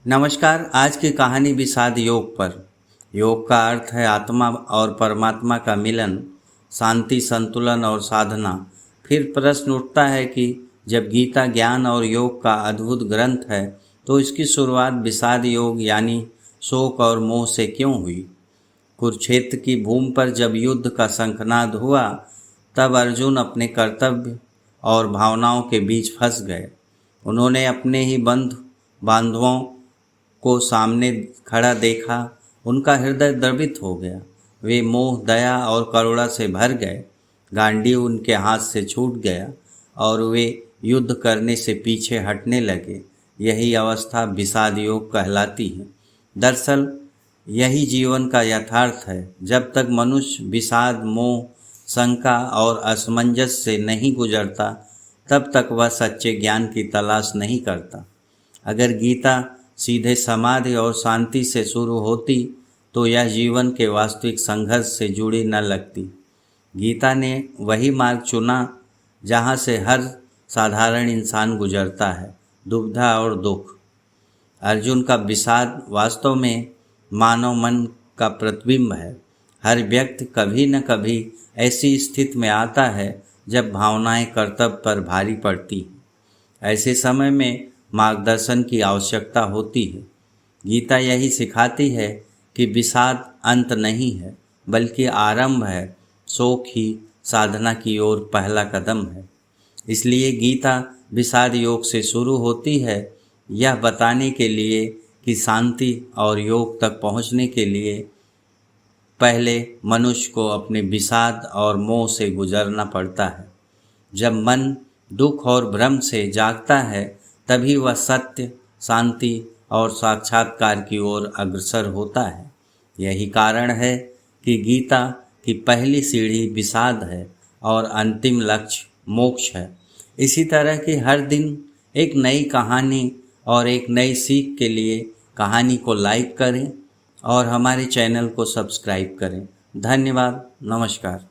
नमस्कार। आज की कहानी विषाद योग पर। योग का अर्थ है आत्मा और परमात्मा का मिलन, शांति, संतुलन और साधना। फिर प्रश्न उठता है कि जब गीता ज्ञान और योग का अद्भुत ग्रंथ है तो इसकी शुरुआत विषाद योग यानी शोक और मोह से क्यों हुई? कुरुक्षेत्र की भूमि पर जब युद्ध का शंखनाद हुआ तब अर्जुन अपने कर्तव्य और भावनाओं के बीच फंस गए। उन्होंने अपने ही बांधवों को सामने खड़ा देखा, उनका हृदय द्रवित हो गया। वे मोह, दया और करुणा से भर गए। गांडीव उनके हाथ से छूट गया और वे युद्ध करने से पीछे हटने लगे। यही अवस्था विषाद योग कहलाती है। दरअसल यही जीवन का यथार्थ है। जब तक मनुष्य विषाद, मोह, शंका और असमंजस से नहीं गुजरता तब तक वह सच्चे ज्ञान की तलाश नहीं करता। अगर गीता सीधे समाधि और शांति से शुरू होती तो यह जीवन के वास्तविक संघर्ष से जुड़ी न लगती। गीता ने वही मार्ग चुना जहाँ से हर साधारण इंसान गुजरता है, दुविधा और दुख। अर्जुन का विषाद वास्तव में मानव मन का प्रतिबिंब है। हर व्यक्ति कभी न कभी ऐसी स्थिति में आता है जब भावनाएं कर्तव्य पर भारी पड़ती हैं। ऐसे समय में मार्गदर्शन की आवश्यकता होती है। गीता यही सिखाती है कि विषाद अंत नहीं है बल्कि आरंभ है। शोक ही साधना की ओर पहला कदम है। इसलिए गीता विषाद योग से शुरू होती है, यह बताने के लिए कि शांति और योग तक पहुंचने के लिए पहले मनुष्य को अपने विषाद और मोह से गुजरना पड़ता है। जब मन दुख और भ्रम से जागता है तभी वह सत्य, शांति और साक्षात्कार की ओर अग्रसर होता है। यही कारण है कि गीता की पहली सीढ़ी विषाद है और अंतिम लक्ष्य मोक्ष है। इसी तरह की हर दिन एक नई कहानी और एक नई सीख के लिए कहानी को लाइक करें और हमारे चैनल को सब्सक्राइब करें। धन्यवाद। नमस्कार।